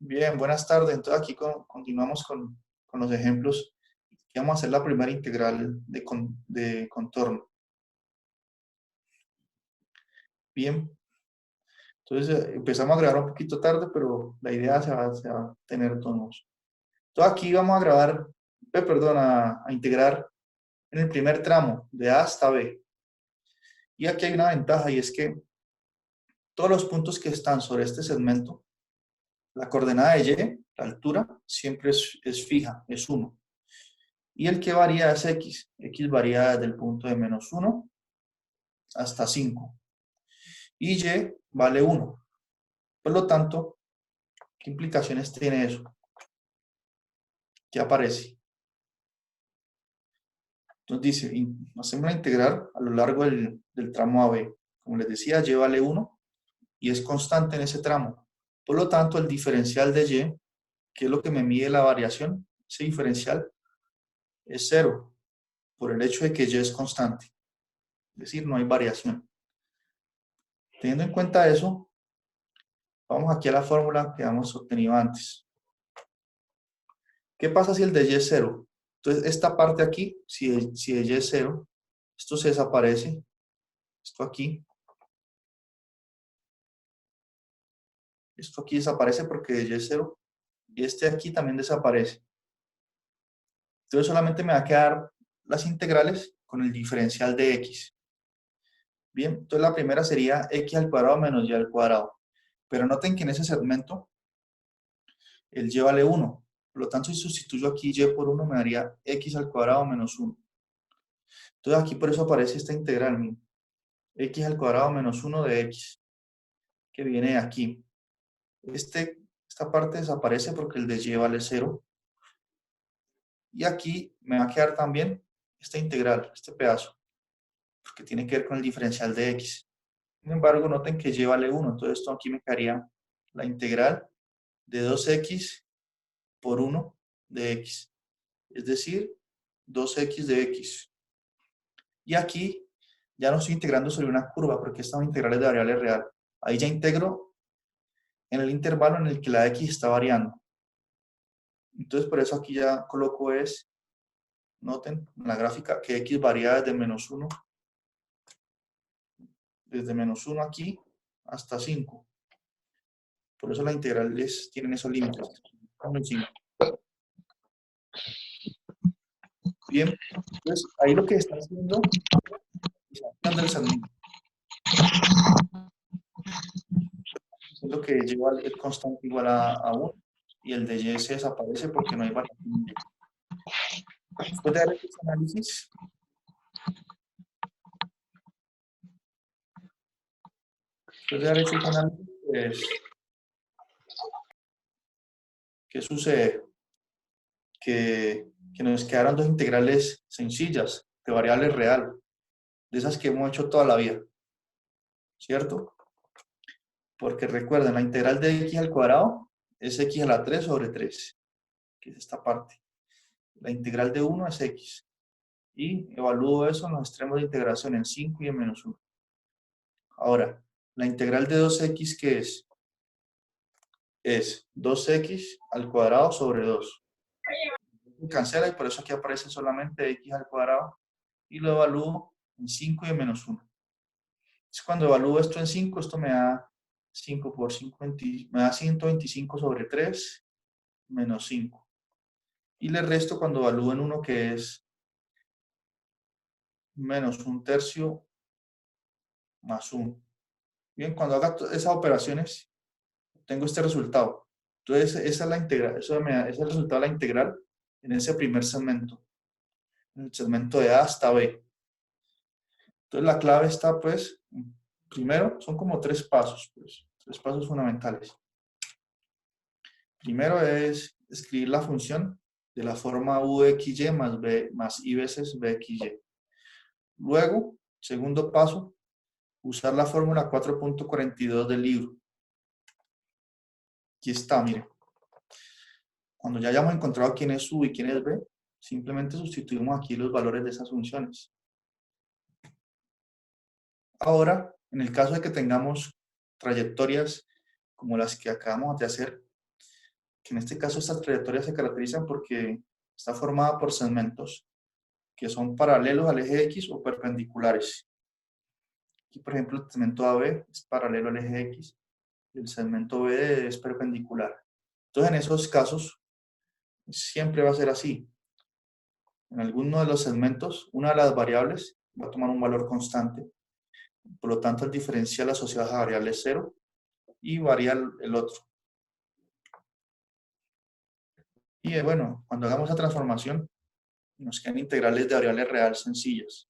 Bien, buenas tardes. Entonces aquí continuamos con los ejemplos. Y vamos a hacer la primera integral de contorno. Bien, entonces empezamos a grabar un poquito tarde, pero la idea se va a tener tonos. Entonces aquí vamos a grabar, perdón, a integrar en el primer tramo, de A hasta B. Y aquí hay una ventaja y es que todos los puntos que están sobre este segmento, la coordenada de Y, la altura, siempre es fija, es 1. Y el que varía es X. X varía desde el punto de -1 hasta 5. Y Y vale 1. Por lo tanto, ¿qué implicaciones tiene eso? ¿Qué aparece? Entonces dice, hacemos la integral a lo largo del tramo AB. Como les decía, Y vale 1 y es constante en ese tramo. Por lo tanto, el diferencial de Y, que es lo que me mide la variación, ese diferencial es 0, por el hecho de que Y es constante. Es decir, no hay variación. Teniendo en cuenta eso, vamos aquí a la fórmula que hemos obtenido antes. ¿Qué pasa si el de Y es 0? Entonces, esta parte aquí, si el Y es 0, esto se desaparece. Esto aquí desaparece porque Y es 0. Y este aquí también desaparece. Entonces, solamente me va a quedar las integrales con el diferencial de X. Bien, entonces la primera sería X al cuadrado menos Y al cuadrado. Pero noten que en ese segmento el Y vale 1. Por lo tanto, si sustituyo aquí Y por 1, me daría X al cuadrado menos 1. Entonces, aquí por eso aparece esta integral, miren. X al cuadrado menos 1 de X, que viene de aquí. Esta parte desaparece porque el de Y vale 0. Y aquí me va a quedar también esta integral, este pedazo, porque tiene que ver con el diferencial de X. Sin embargo, noten que Y vale 1. Entonces, esto aquí me quedaría la integral de 2X por 1 de X. Es decir, 2X de X. Y aquí ya no estoy integrando sobre una curva, porque esta integral es de variable real. Ahí ya integro en el intervalo en el que la X está variando. Entonces, por eso aquí ya coloco noten en la gráfica que X varía desde -1, desde -1 aquí hasta 5. Por eso las integrales tienen esos límites. 1 y 5. Bien, entonces ahí lo que está haciendo es del segmento, diciendo que lleva el constante igual a 1 y el de Y se desaparece porque no hay variación. Después de dar este análisis, pues, ¿qué sucede? Que nos quedaron dos integrales sencillas de variable real, de esas que hemos hecho toda la vida, ¿cierto? Porque recuerden, la integral de X al cuadrado es X a la 3 sobre 3, que es esta parte. La integral de 1 es X. Y evalúo eso en los extremos de integración, en 5 y en -1. Ahora, la integral de 2X, ¿qué es? Es 2X al cuadrado sobre 2. Cancela y por eso aquí aparece solamente X al cuadrado y lo evalúo en 5 y en -1. Entonces, cuando evalúo esto en 5, esto me da 5 por 5, me da 125 sobre 3 menos 5. Y le resto cuando evalúo en 1, que es menos 1/3 más 1. Bien, cuando haga esas operaciones, tengo este resultado. Entonces, esa es la integral, ese es el resultado de la integral en ese primer segmento, en el segmento de A hasta B. Entonces, la clave está, pues, primero, son como tres pasos, pues, tres pasos fundamentales. Primero es escribir la función de la forma u de xy más b más y veces bxy. Luego, segundo paso, usar la fórmula 4.42 del libro. Aquí está, miren. Cuando ya hayamos encontrado quién es u y quién es b, simplemente sustituimos aquí los valores de esas funciones. Ahora, en el caso de que tengamos trayectorias como las que acabamos de hacer, que en este caso estas trayectorias se caracterizan porque está formada por segmentos que son paralelos al eje X o perpendiculares. Aquí, por ejemplo, el segmento AB es paralelo al eje X y el segmento BD es perpendicular. Entonces, en esos casos, siempre va a ser así. En alguno de los segmentos, una de las variables va a tomar un valor constante. Por lo tanto, el diferencial asociado a esa variable es 0 y varía el otro. Y bueno, cuando hagamos la transformación, nos quedan integrales de variable real sencillas.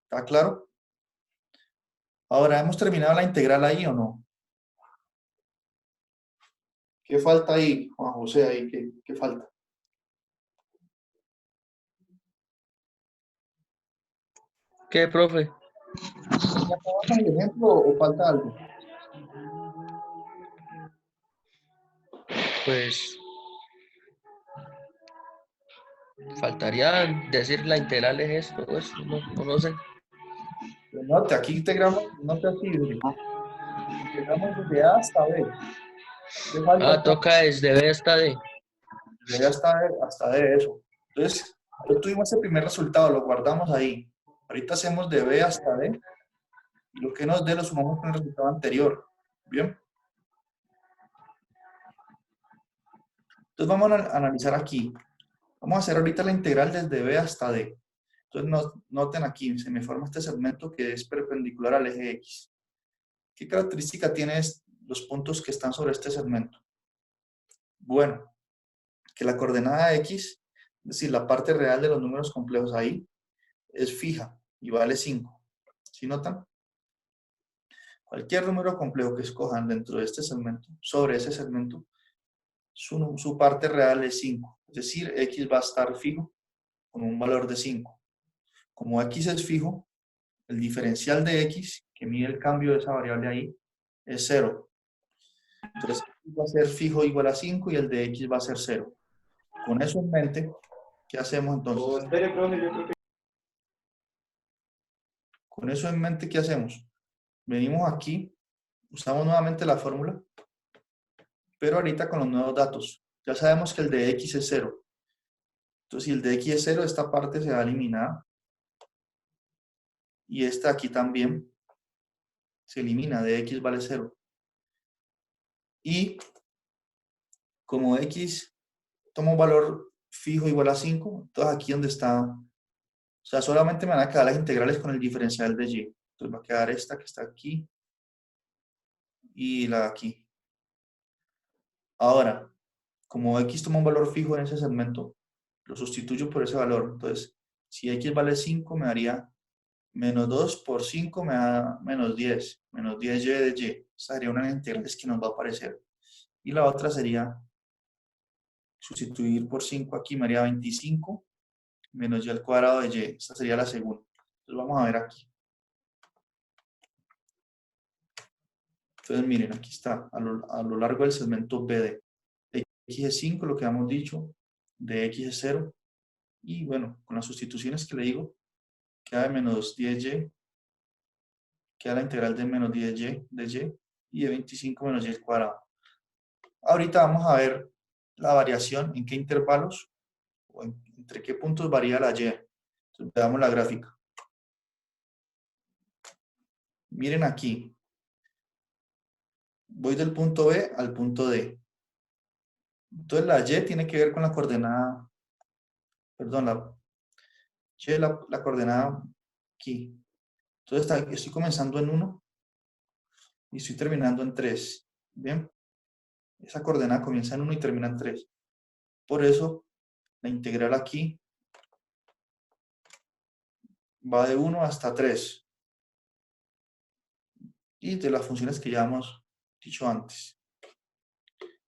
¿Está claro? Ahora, ¿hemos terminado la integral ahí o no? ¿Qué falta ahí, Juan José? Ahí, ¿qué falta? ¿Qué, profe? ¿Ya acabamos el ejemplo o falta algo? Pues faltaría decir la integral es esto, pues, no sé. Note, aquí integramos, no te así, integramos desde A hasta B. ¿Qué falta Ah, acá? toca desde B hasta D. Desde A hasta D, eso. Entonces, ya tuvimos ese primer resultado, lo guardamos ahí. Ahorita hacemos de B hasta D y lo que nos dé lo sumamos con el resultado anterior. ¿Bien? Entonces vamos a analizar aquí. Vamos a hacer ahorita la integral desde B hasta D. Entonces noten aquí, se me forma este segmento que es perpendicular al eje X. ¿Qué característica tienen los puntos que están sobre este segmento? Bueno, que la coordenada X, es decir, la parte real de los números complejos ahí, es fija y vale 5. ¿Sí notan? Cualquier número complejo que escojan dentro de este segmento, sobre ese segmento, su parte real es 5. Es decir, X va a estar fijo con un valor de 5. Como X es fijo, el diferencial de X, que mide el cambio de esa variable ahí, es 0. Entonces, X va a ser fijo igual a 5 y el de X va a ser 0. Con eso en mente, ¿qué hacemos entonces? Espere, profe, yo creo que... Con eso en mente, ¿qué hacemos? Venimos aquí, usamos nuevamente la fórmula, pero ahorita con los nuevos datos. Ya sabemos que el de X es 0. Entonces, si el de X es 0, esta parte se va a eliminar. Y esta aquí también se elimina, de X vale 0. Y como X toma un valor fijo igual a 5, entonces aquí donde está, o sea, solamente me van a quedar las integrales con el diferencial de Y. Entonces va a quedar esta que está aquí y la de aquí. Ahora, como X toma un valor fijo en ese segmento, lo sustituyo por ese valor. Entonces, si X vale 5, me daría menos 2 por 5 me da menos 10. Menos 10Y de Y. Esa sería una de las integrales que nos va a aparecer. Y la otra sería sustituir por 5 aquí, me haría 25 menos Y al cuadrado de Y. Esta sería la segunda. Entonces vamos a ver aquí. Entonces miren, aquí está, a lo largo del segmento BD. X es 5, lo que hemos dicho, de X es 0. Y bueno, con las sustituciones que le digo, queda de menos 10Y, queda la integral de menos 10Y de Y y de 25 menos Y al cuadrado. Ahorita vamos a ver la variación, en qué intervalos o entre qué puntos varía la Y. Entonces veamos la gráfica. Miren aquí, voy del punto B al punto D. Entonces la Y tiene que ver con la coordenada, perdón, la coordenada aquí. Entonces estoy comenzando en 1 y estoy terminando en 3. Bien, esa coordenada comienza en 1 y termina en 3. Por eso la integral aquí va de 1 hasta 3. Y de las funciones que ya hemos dicho antes.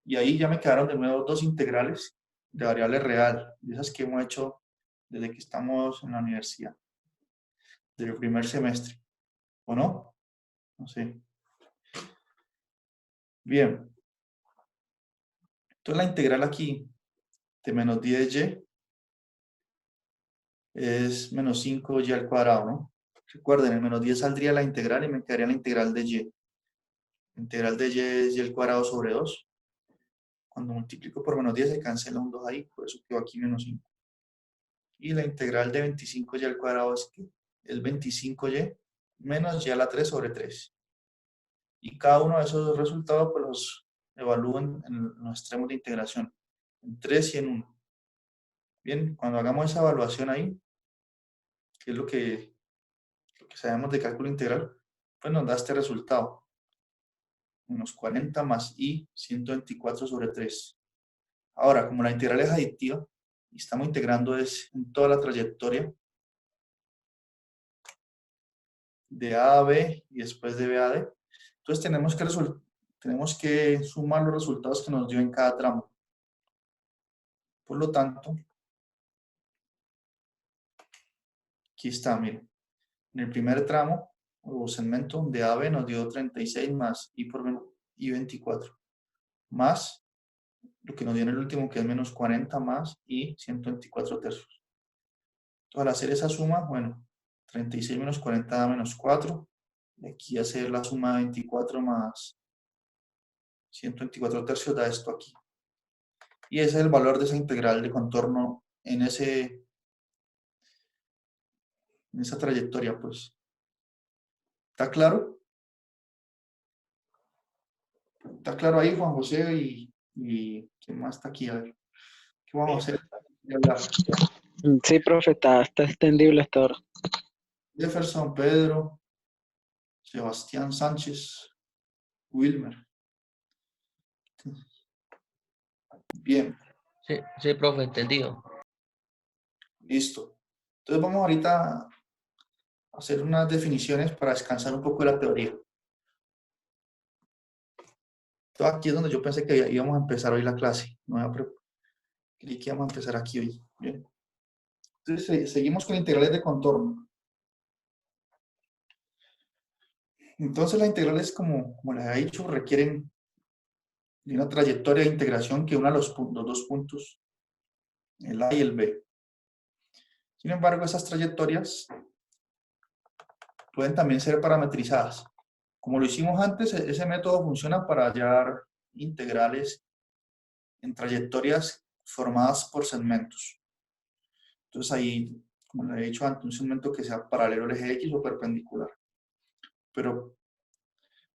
Y ahí ya me quedaron de nuevo dos integrales de variable real, de esas que hemos hecho desde que estamos en la universidad, desde el primer semestre. ¿O no? No sé. Bien. Entonces la integral aquí de menos 10y es menos 5y al cuadrado, ¿no? Recuerden, el menos 10 saldría la integral y me quedaría la integral de y. La integral de y es y al cuadrado sobre 2. cuando multiplico por menos 10 se cancela un 2 ahí, por eso quedó aquí menos 5. Y la integral de 25y al cuadrado es que es 25y menos y a la 3 sobre 3. Y cada uno de esos resultados pues los evalúan en los extremos de integración, en 3 y en 1. Bien, cuando hagamos esa evaluación ahí, que es lo que sabemos de cálculo integral, pues nos da este resultado. Menos 40 más i 124 sobre 3. Ahora, como la integral es aditiva, y estamos integrando es en toda la trayectoria de A a B y después de B a D, entonces tenemos que sumar los resultados que nos dio en cada tramo. Por lo tanto, aquí está, miren. En el primer tramo o segmento de A a B nos dio 36 más i por menos i 24, más lo que nos dio en el último que es menos 40 más i 124 tercios. Entonces, al hacer esa suma, bueno, 36 menos 40 da menos 4. Y aquí hacer la suma de 24 más 124 tercios da esto aquí. Y ese es el valor de esa integral de contorno en esa trayectoria, pues. ¿Está claro? ¿Está claro ahí, Juan José? ¿Y quién más está aquí? A ver, ¿qué Juan José? Sí, profe, está extendible hasta ahora. Jefferson, Pedro, Sebastián Sánchez, Wilmer. Bien. Sí, profe, entendido. Listo. Entonces vamos ahorita a hacer unas definiciones para descansar un poco de la teoría. Entonces aquí es donde yo pensé que íbamos a empezar hoy la clase. Creí que íbamos a empezar aquí hoy. Bien. Entonces seguimos con integrales de contorno. Entonces las integrales, como les he dicho, requieren de una trayectoria de integración que una los dos puntos, el A y el B. Sin embargo, esas trayectorias pueden también ser parametrizadas. Como lo hicimos antes, ese método funciona para hallar integrales en trayectorias formadas por segmentos. Entonces ahí, como les he dicho antes, un segmento que sea paralelo al eje X o perpendicular. Pero,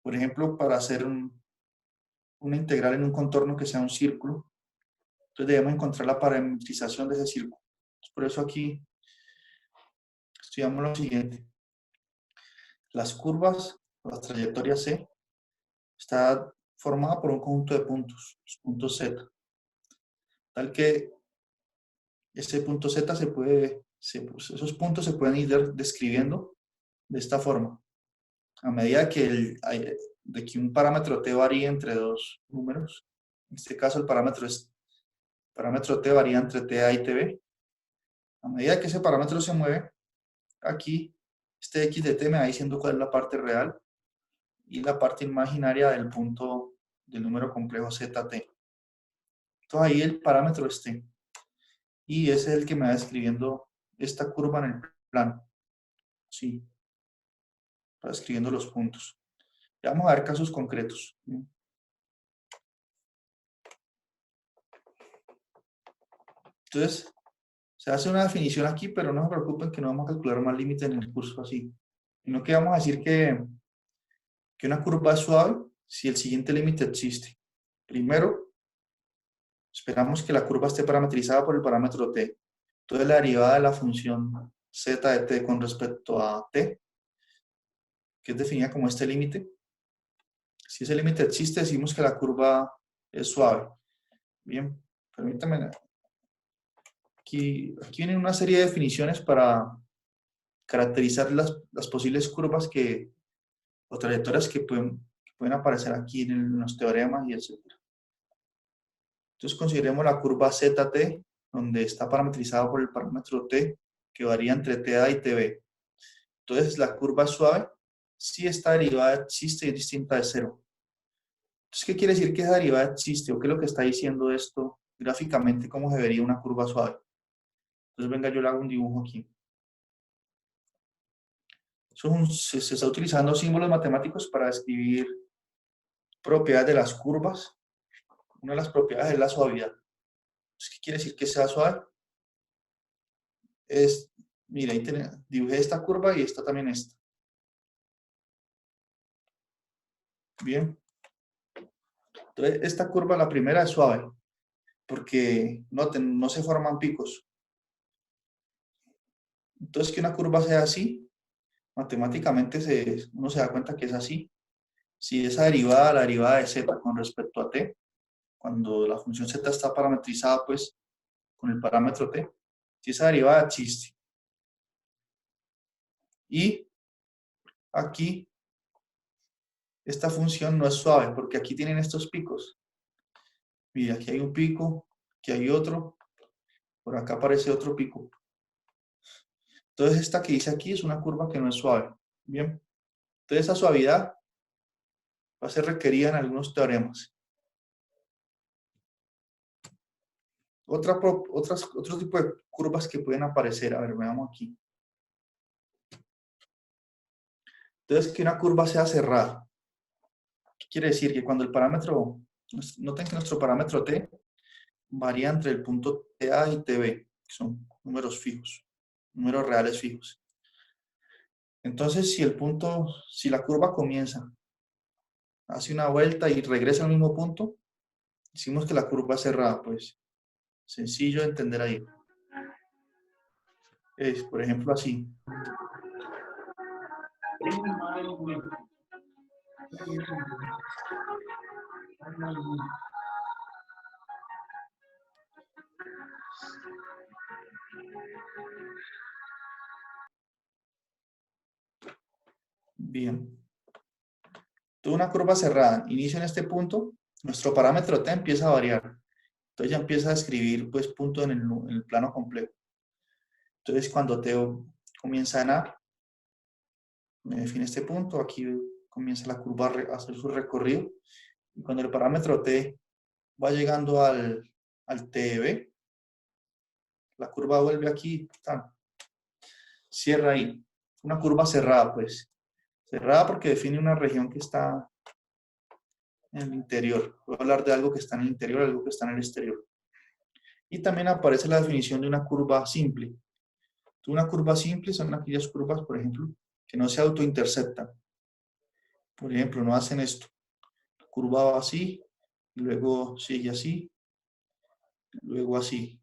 por ejemplo, para hacer una integral en un contorno que sea un círculo, entonces debemos encontrar la parametrización de ese círculo. Por eso aquí estudiamos lo siguiente. Las curvas, las trayectorias C, está formada por un conjunto de puntos, los puntos Z, tal que ese punto Z esos puntos se pueden ir describiendo de esta forma. A medida de que un parámetro T varía entre dos números, en este caso el parámetro T varía entre TA y TB, a medida que ese parámetro se mueve, aquí este X de T me va diciendo cuál es la parte real y la parte imaginaria del punto del número complejo ZT. Entonces ahí el parámetro es T. Y ese es el que me va describiendo esta curva en el plano. Sí, va describiendo los puntos. Ya vamos a ver casos concretos. Entonces, se hace una definición aquí, pero no se preocupen que no vamos a calcular más límites en el curso así. Sino que vamos a decir que una curva es suave si el siguiente límite existe. Primero, esperamos que la curva esté parametrizada por el parámetro t. Entonces, la derivada de la función z de t con respecto a t, que es definida como este límite, si ese límite existe, decimos que la curva es suave. Bien, permítanme. Aquí vienen una serie de definiciones para caracterizar las posibles curvas o trayectorias que pueden aparecer aquí en los teoremas y etc. Entonces consideremos la curva ZT, donde está parametrizada por el parámetro T, que varía entre TA y TB. Entonces la curva suave, si esta derivada existe y es distinta de cero. Entonces, ¿qué quiere decir que esa derivada existe? ¿O qué es lo que está diciendo esto gráficamente? ¿Cómo se vería una curva suave? Entonces, venga, yo le hago un dibujo aquí. Se está utilizando símbolos matemáticos para describir propiedades de las curvas Una de las propiedades es la suavidad. Entonces, ¿qué quiere decir que sea suave? Mira, ahí dibujé esta curva y esta también esta. Bien. Entonces, esta curva, la primera, es suave, porque no se forman picos. Entonces, que una curva sea así, matemáticamente uno se da cuenta que es así. Si esa derivada, la derivada de z con respecto a t, cuando la función z está parametrizada, pues, con el parámetro t, si esa derivada existe. Y aquí, esta función no es suave, porque aquí tienen estos picos. Mira, aquí hay un pico, aquí hay otro, por acá aparece otro pico. Entonces, esta que dice aquí es una curva que no es suave. Bien. Entonces, esa suavidad va a ser requerida en algunos teoremas. Otro tipo de curvas que pueden aparecer. A ver, veamos aquí. Entonces, que una curva sea cerrada. ¿Qué quiere decir? Que cuando el parámetro, noten que nuestro parámetro t varía entre el punto TA y TB, que son números fijos, números reales fijos. Entonces, si la curva comienza, hace una vuelta y regresa al mismo punto, decimos que la curva es cerrada, pues. Sencillo de entender ahí. Es, por ejemplo, así. Bien. Toda una curva cerrada, inicio en este punto, nuestro parámetro t empieza a variar. Entonces ya empieza a escribir pues puntos en el plano complejo. Entonces cuando t comienza en A, me define este punto, aquí comienza la curva a hacer su recorrido. Y cuando el parámetro t va llegando al TB, la curva vuelve aquí, cierra ahí. Una curva cerrada, pues. Cerrada porque define una región que está en el interior. Voy a hablar de algo que está en el interior, algo que está en el exterior. Y también aparece la definición de una curva simple. Una curva simple son aquellas curvas, por ejemplo, que no se autointerceptan. Por ejemplo, no hacen esto. La curva va así, luego sigue así, luego así.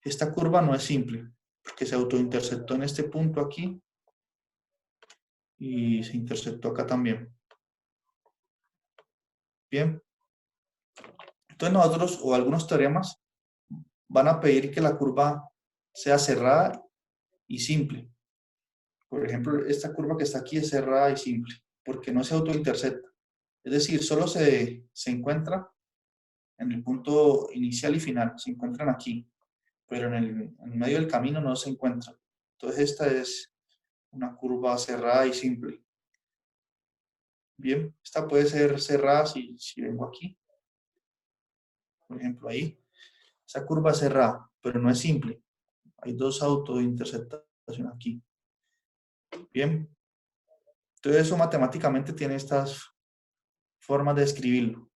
Esta curva no es simple, porque se autointerceptó en este punto aquí y se interceptó acá también. Bien. Entonces nosotros, o algunos teoremas, van a pedir que la curva sea cerrada y simple. Por ejemplo, esta curva que está aquí es cerrada y simple, porque no se autointercepta. Es decir, solo se encuentra en el punto inicial y final, se encuentran aquí, pero en el medio del camino no se encuentran. Entonces esta es una curva cerrada y simple. Bien, esta puede ser cerrada si vengo aquí, por ejemplo ahí. Esa curva es cerrada, pero no es simple. Hay dos autointerceptaciones aquí. Bien, entonces eso matemáticamente tiene estas formas de escribirlo.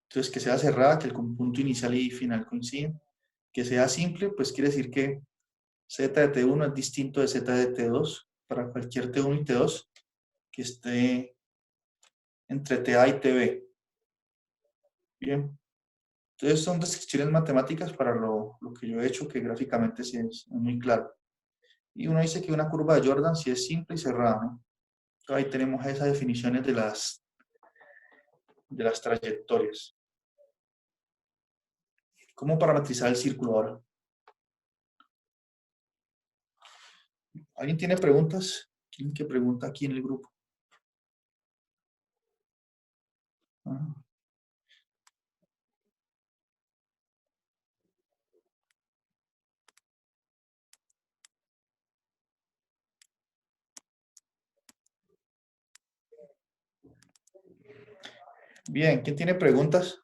Entonces, que sea cerrada, que el punto inicial y final coinciden. Que sea simple, pues quiere decir que z de t1 es distinto de z de t2 para cualquier t1 y t2 que esté entre ta y tb. Bien. Entonces, son descripciones matemáticas para lo que yo he hecho, que gráficamente sí es muy claro. Y uno dice que una curva de Jordan sí es simple y cerrada, ¿no? Entonces, ahí tenemos esas definiciones de las trayectorias. ¿Cómo parametrizar el círculo ahora? ¿Alguien tiene preguntas? ¿Quién que pregunta aquí en el grupo? Ah. Bien, ¿quién tiene preguntas?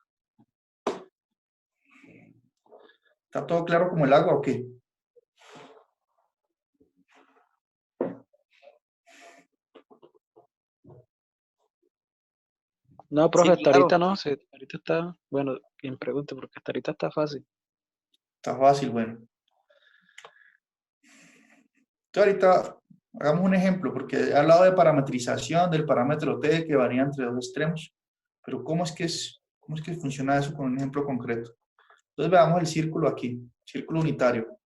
¿Está todo claro como el agua o qué? No, Sí, profe, hasta claro. ahorita no, ahorita está, bueno, quien pregunte, porque hasta ahorita está fácil. Está fácil, bueno. Entonces ahorita hagamos un ejemplo, porque he hablado de parametrización del parámetro t que varía entre dos extremos, pero cómo es que funciona eso con un ejemplo concreto? Entonces veamos el círculo aquí, círculo unitario.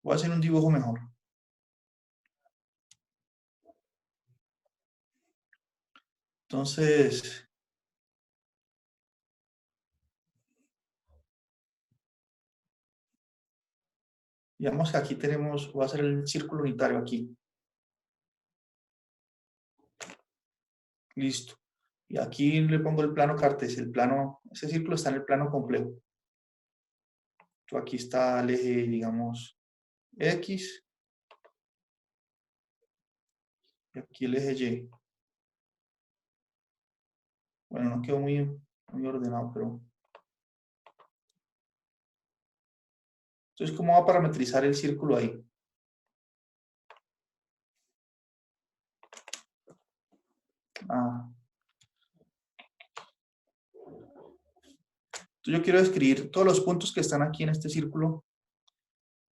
Voy a hacer un dibujo mejor. Entonces, digamos que aquí tenemos, voy a hacer el círculo unitario aquí. Listo. Y aquí le pongo el plano cartesio, el plano, ese círculo está en el plano complejo. Entonces, aquí está el eje, digamos, X, y aquí el eje Y. Bueno, no quedó muy ordenado, pero... Entonces, ¿cómo va a parametrizar el círculo ahí? Ah. Entonces, yo quiero describir todos los puntos que están aquí en este círculo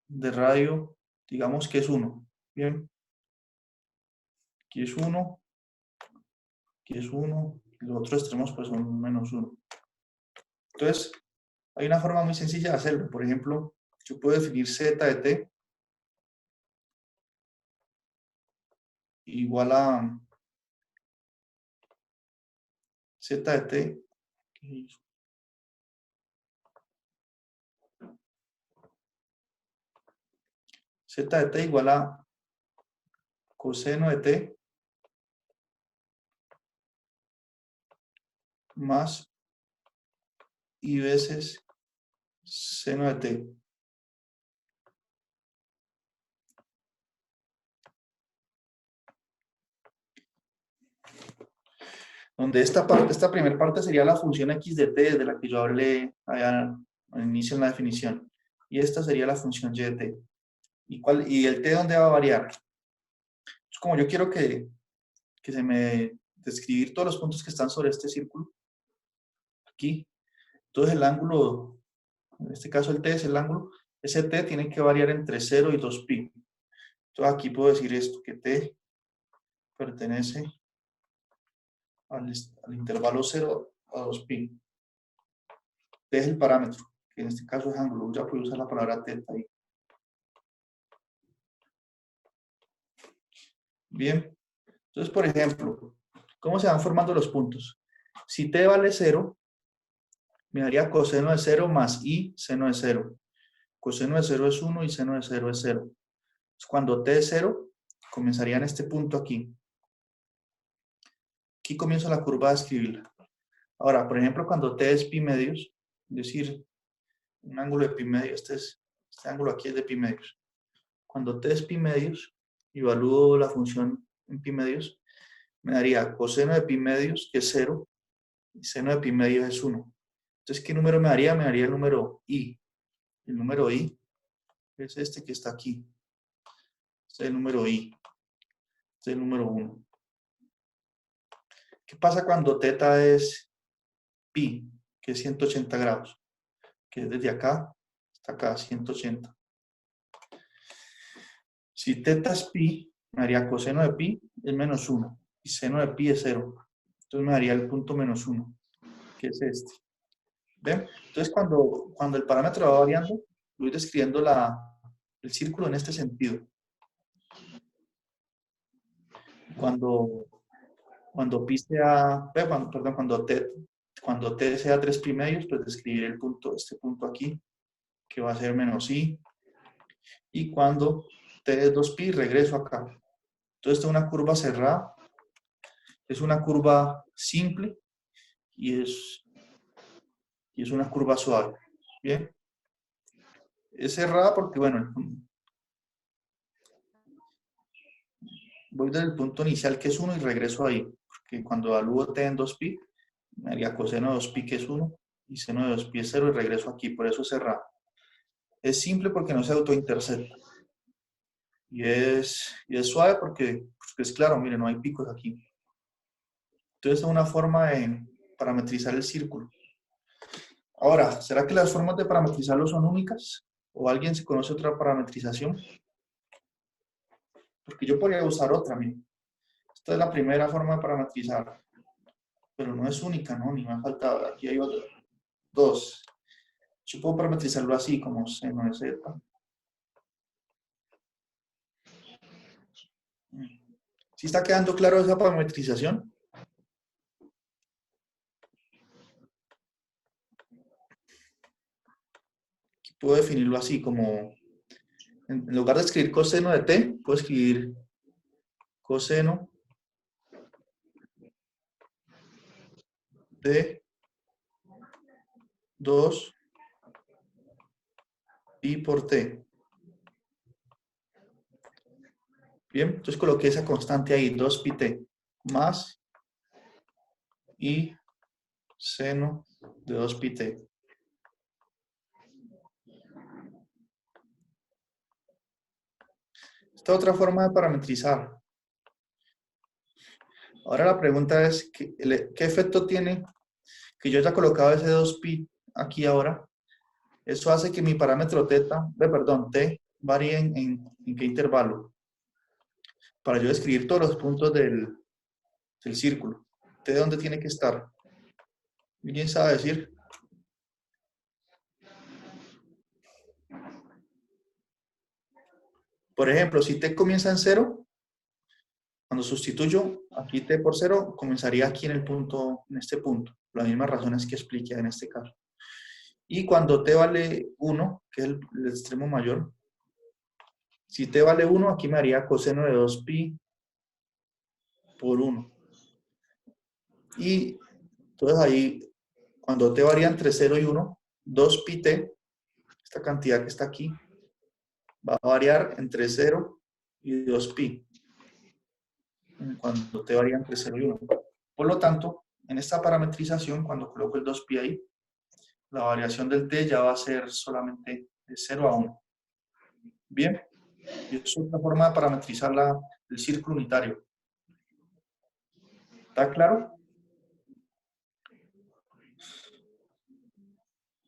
de radio, digamos que es 1. Bien. Aquí es 1, aquí es 1, y los otros extremos pues son -1. Entonces, hay una forma muy sencilla de hacerlo. Por ejemplo, yo puedo definir z de t igual a z de t, z de t igual a coseno de t más i veces seno de t. Donde esta primera parte sería la función x de t, de la que yo hablé allá al inicio en la definición. Y esta sería la función y de t. ¿Y el t dónde va a variar? Entonces, como yo quiero que se me describir todos los puntos que están sobre este círculo, aquí, entonces el ángulo, en este caso el t es el ángulo, ese t tiene que variar entre 0 y 2pi. Entonces aquí puedo decir esto, que t pertenece al intervalo 0 a 2pi. T es el parámetro, que en este caso es ángulo, ya puedo usar la palabra teta ahí. Bien, entonces por ejemplo, ¿cómo se van formando los puntos? Si t vale 0, me daría coseno de 0 más i seno de 0. Coseno de 0 es 1 y seno de 0 es 0. Entonces, cuando t es 0, comenzaría en este punto aquí. Aquí comienzo la curva a escribirla. Ahora, por ejemplo, cuando t es pi medios, es decir, un ángulo de pi medios, este ángulo aquí es de pi medios. Cuando t es pi medios, evalúo la función en pi medios, me daría coseno de pi medios, que es 0, y seno de pi medios es 1. Entonces, ¿qué número me daría? Me daría el número i. El número i es este que está aquí. Este es el número i. Este es el número 1. ¿Qué pasa cuando teta es pi, que es 180 grados? Que es desde acá hasta acá, 180. Si teta es pi, me daría coseno de pi es menos 1 y seno de pi es 0. Entonces me daría el punto menos 1, que es este. ¿Ven? Entonces cuando el parámetro va variando, voy describiendo el círculo en este sentido. Cuando pi sea, perdón, cuando t sea 3 pi medios, pues describir este punto aquí, que va a ser menos i. Y cuando t es 2pi, regreso acá. Entonces, esta es una curva cerrada, es una curva simple y es una curva suave. Bien. Es cerrada porque, bueno, voy desde el punto inicial que es 1 y regreso ahí. Porque cuando evalúo t en 2pi, me haría coseno de 2pi que es 1 y seno de 2pi es 0 y regreso aquí. Por eso es cerrada. Es simple porque no se autointercepta. Y es suave porque es claro, miren, no hay picos aquí. Entonces es una forma de parametrizar el círculo. Ahora, ¿será que las formas de parametrizarlo son únicas? ¿O alguien se conoce otra parametrización? Porque yo podría usar otra, miren. Esta es la primera forma de parametrizar, pero no es única, ¿no? Ni me ha faltado. Aquí hay otra. Dos. Yo puedo parametrizarlo así, como seno de z. ¿Sí está quedando claro esa parametrización? Aquí puedo definirlo así, como en lugar de escribir coseno de t, puedo escribir coseno de 2 pi por t. Bien, entonces coloqué esa constante ahí, 2 pi t, más y seno de 2 pi t. Esta otra forma de parametrizar. Ahora la pregunta es, ¿qué efecto tiene que yo haya colocado ese 2pi aquí ahora? Eso hace que mi parámetro t varíe en qué intervalo. Para yo describir todos los puntos del círculo. ¿T dónde tiene que estar? ¿Alguien sabe decir? Por ejemplo, si t comienza en 0, cuando sustituyo aquí t por 0, comenzaría aquí en el punto, en este punto. Las mismas razones que expliqué en este caso. Y cuando t vale 1, que es el extremo mayor, si t vale 1, aquí me haría coseno de 2pi por 1. Y entonces ahí, cuando t varía entre 0 y 1, 2pi t, esta cantidad que está aquí, va a variar entre 0 y 2pi. Cuando t varía entre 0 y 1. Por lo tanto, en esta parametrización, cuando coloco el 2pi ahí, la variación del t ya va a ser solamente de 0 a 1. Bien, y es otra forma de parametrizar el círculo unitario. ¿Está claro?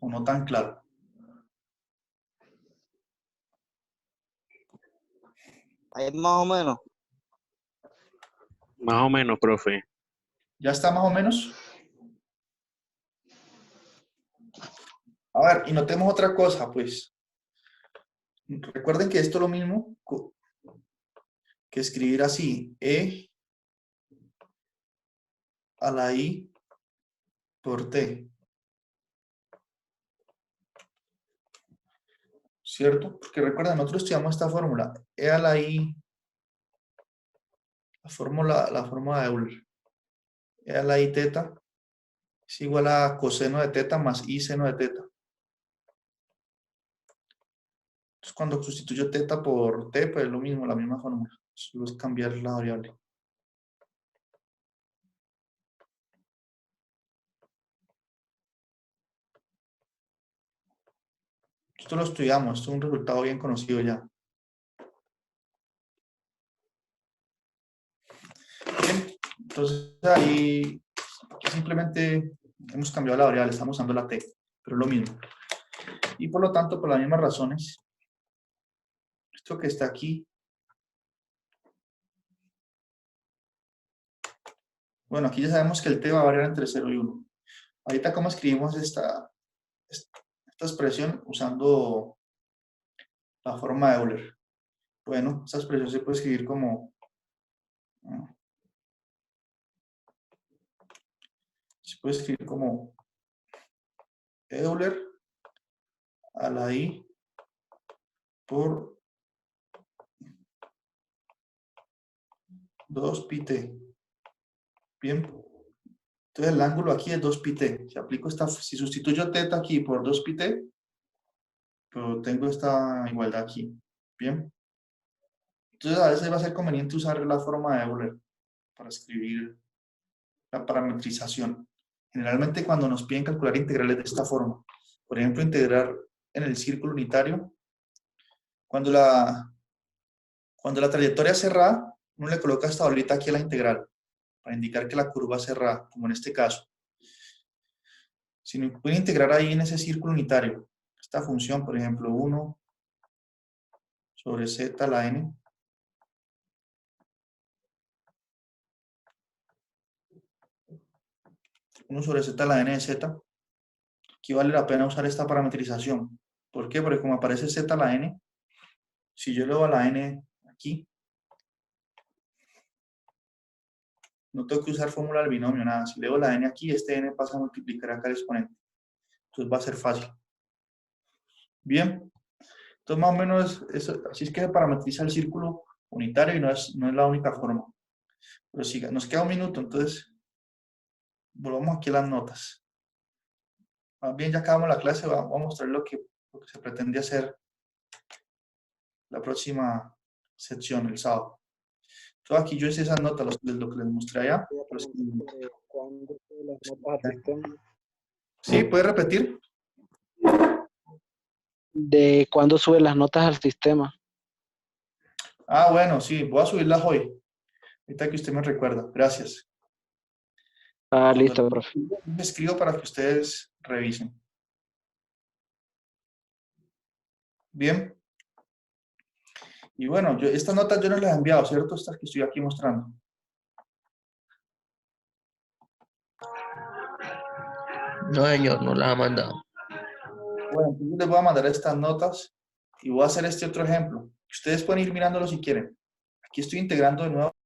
¿O no tan claro? Ahí más o menos. Más o menos, profe. ¿Ya está más o menos? A ver, y notemos otra cosa, pues. Recuerden que esto es lo mismo que escribir así, E a la I por T. ¿Cierto? Porque recuerden, nosotros estudiamos esta fórmula, E a la I, la fórmula de Euler. E a la I teta es igual a coseno de teta más I seno de teta. Entonces, cuando sustituyo teta por T, pues es lo mismo, la misma fórmula. Solo es cambiar la variable. Esto lo estudiamos, esto es un resultado bien conocido ya. Bien, entonces ahí simplemente hemos cambiado la variable, estamos usando la t, pero es lo mismo. Y por lo tanto, por las mismas razones, esto que está aquí, bueno, aquí ya sabemos que el t va a variar entre 0 y 1. Ahorita, ¿cómo escribimos esta expresión? Usando la forma de Euler. Bueno, esta expresión se puede escribir como Euler a la I por 2 pi t. Bien. Entonces el ángulo aquí es 2 pi t. Si sustituyo teta aquí por 2 pi t, pero tengo esta igualdad aquí. Bien. Entonces a veces va a ser conveniente usar la forma de Euler para escribir la parametrización. Generalmente cuando nos piden calcular integrales de esta forma, por ejemplo, integrar en el círculo unitario, cuando la trayectoria es cerrada, uno le coloca esta bolita aquí a la integral. para indicar que la curva es cerrada, como en este caso. Si me pueden integrar ahí en ese círculo unitario, esta función, por ejemplo, 1 sobre z a la n, sobre z a la n de z, aquí vale la pena usar esta parametrización. ¿Por qué? Porque como aparece z a la n, si yo le doy a la n aquí, no tengo que usar fórmula del binomio, nada. Si le doy la n aquí, este n pasa a multiplicar acá el exponente. Entonces va a ser fácil. Bien. Entonces más o menos, así es que se parametriza el círculo unitario y no es la única forma. Pero sí, nos queda un minuto, entonces volvamos aquí a las notas. Más bien ya acabamos la clase, vamos a mostrar lo que se pretende hacer la próxima sección, el sábado. Entonces aquí yo hice esas notas, lo que les mostré allá. Pues, ¿Cuándo suben las notas al sistema? ¿sí? ¿Puede repetir? ¿De cuándo suben las notas al sistema? Ah, bueno, sí, voy a subirlas hoy. Ahorita que usted me recuerda. Gracias. Ah, Cuando listo, profe. me escribo para que ustedes revisen. Bien. Y bueno, estas notas yo no las he enviado, ¿cierto? Estas que estoy aquí mostrando. No, señor, no las ha mandado. Bueno, entonces les voy a mandar estas notas y voy a hacer este otro ejemplo. Ustedes pueden ir mirándolo si quieren. Aquí estoy integrando de nuevo